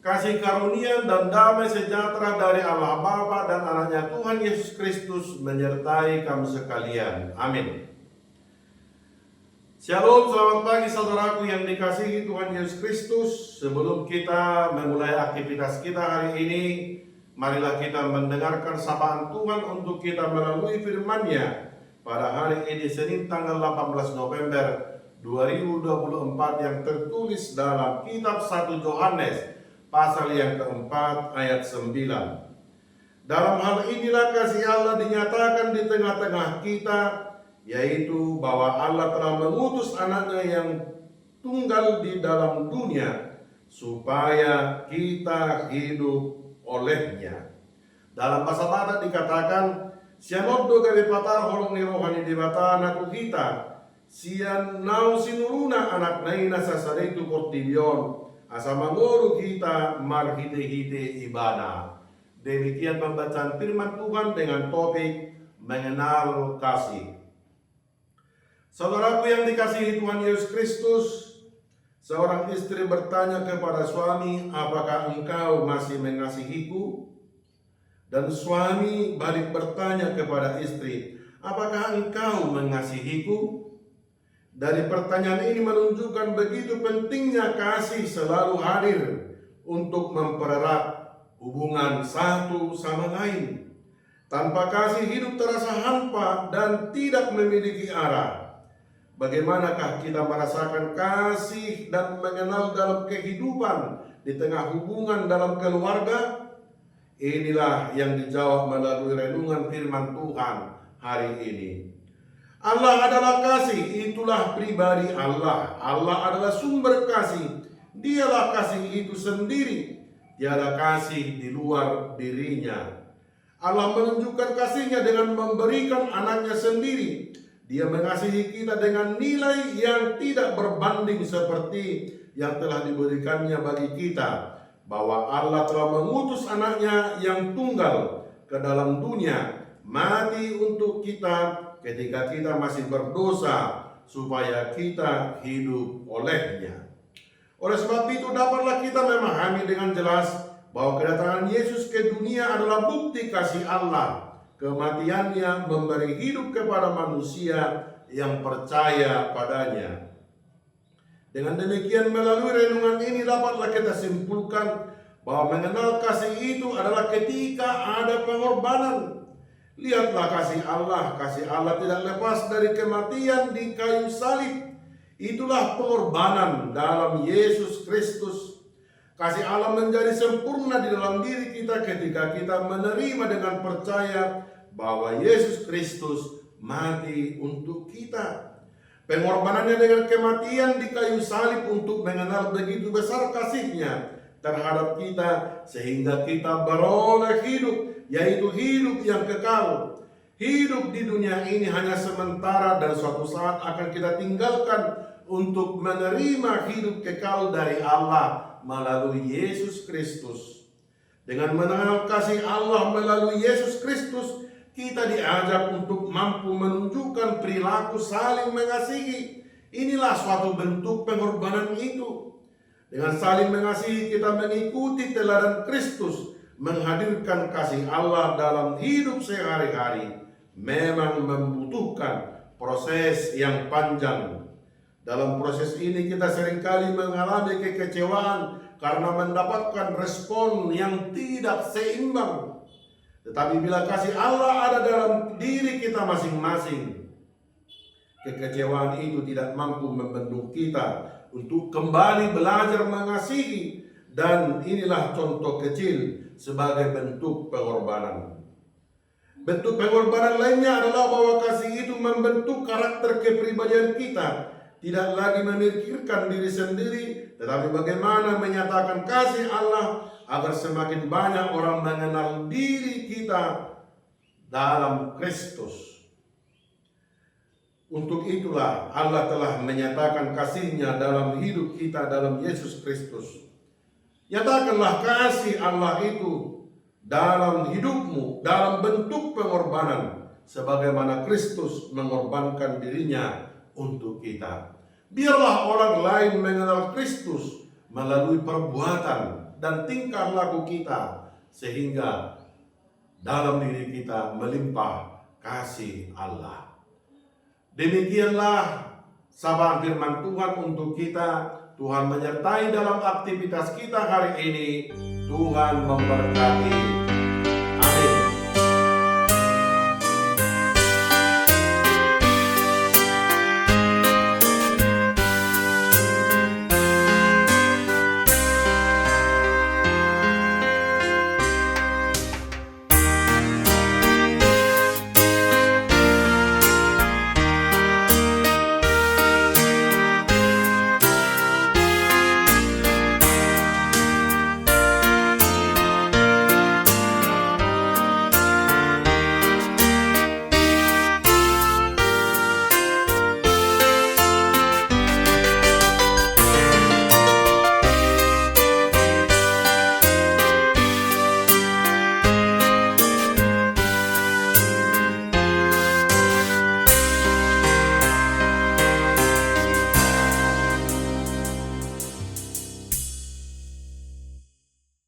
kasih karunia dan damai sejahtera dari Allah Bapa dan anaknya Tuhan Yesus Kristus menyertai kamu sekalian. Amin. Shalom, selamat pagi saudaraku yang dikasihi Tuhan Yesus Kristus. Sebelum kita memulai aktivitas kita hari ini, marilah kita mendengarkan sapaan Tuhan untuk kita melalui firman-Nya pada hari ini Senin tanggal 18 November 2024 yang tertulis dalam kitab 1 Yohanes pasal yang keempat ayat 9. Dalam hal inilah kasih Allah dinyatakan di tengah-tengah kita, yaitu bahwa Allah telah mengutus anaknya yang tunggal di dalam dunia supaya kita hidup olehnya. Dalam bahasa Batak dikatakan, sianoddo gawe patar holong ni rohani debata anak kita, sian nau sinuruna anak naina sasareitu kortilion, asa mangoro kita marhite-hite ibadah. Demikian pembacaan firman Tuhan dengan topik mengenal kasih. Saudaraku yang dikasihi Tuhan Yesus Kristus, seorang istri bertanya kepada suami, apakah engkau masih mengasihiku? Dan suami balik bertanya kepada istri, apakah engkau mengasihiku? Dari pertanyaan ini menunjukkan begitu pentingnya kasih selalu hadir untuk mempererat hubungan satu sama lain. Tanpa kasih hidup terasa hampa dan tidak memiliki arah. Bagaimanakah kita merasakan kasih dan mengenal dalam kehidupan di tengah hubungan dalam keluarga? Inilah yang dijawab melalui renungan firman Tuhan hari ini. Allah adalah kasih, itulah pribadi Allah. Allah adalah sumber kasih, dialah kasih itu sendiri. Tiada kasih di luar dirinya. Allah menunjukkan kasihnya dengan memberikan anaknya sendiri. Dia mengasihi kita dengan nilai yang tidak berbanding seperti yang telah diberikannya bagi kita. Bahwa Allah telah mengutus anaknya yang tunggal ke dalam dunia, mati untuk kita ketika kita masih berdosa, supaya kita hidup olehnya. Oleh sebab itu dapatlah kita memahami dengan jelas bahwa kedatangan Yesus ke dunia adalah bukti kasih Allah. Kematiannya memberi hidup kepada manusia yang percaya padanya. Dengan demikian melalui renungan ini dapatlah kita simpulkan bahwa mengenal kasih itu adalah ketika ada pengorbanan. Lihatlah kasih Allah tidak lepas dari kematian di kayu salib. Itulah pengorbanan dalam Yesus Kristus. Kasih Allah menjadi sempurna di dalam diri kita ketika kita menerima dengan percaya bahwa Yesus Kristus mati untuk kita. Pengorbanannya dengan kematian di kayu salib untuk mengenal begitu besar kasih-Nya terhadap kita sehingga kita beroleh hidup, yaitu hidup yang kekal. Hidup di dunia ini hanya sementara dan suatu saat akan kita tinggalkan untuk menerima hidup kekal dari Allah melalui Yesus Kristus. Dengan mengenal kasih Allah melalui Yesus Kristus, kita diajak untuk mampu menunjukkan perilaku saling mengasihi. Inilah suatu bentuk pengorbanan itu. Dengan saling mengasihi kita mengikuti teladan Kristus, menghadirkan kasih Allah dalam hidup sehari-hari memang membutuhkan proses yang panjang. Dalam proses ini kita seringkali mengalami kekecewaan karena mendapatkan respon yang tidak seimbang. Tetapi bila kasih Allah ada dalam diri kita masing-masing, kekecewaan itu tidak mampu membendung kita untuk kembali belajar mengasihi. Dan inilah contoh kecil sebagai bentuk pengorbanan. Bentuk pengorbanan lainnya adalah bahwa kasih itu membentuk karakter kepribadian kita. Tidak lagi memikirkan diri sendiri, tetapi bagaimana menyatakan kasih Allah agar semakin banyak orang mengenal diri kita dalam Kristus. Untuk itulah Allah telah menyatakan kasih-Nya dalam hidup kita dalam Yesus Kristus. Nyatakanlah kasih Allah itu dalam hidupmu dalam bentuk pengorbanan sebagaimana Kristus mengorbankan dirinya untuk kita. Biarlah orang lain mengenal Kristus melalui perbuatan, dan tingkah laku kita, sehingga dalam diri kita melimpah kasih Allah. Demikianlah sabda firman Tuhan untuk kita. Tuhan menyertai dalam aktivitas kita hari ini. Tuhan memberkati.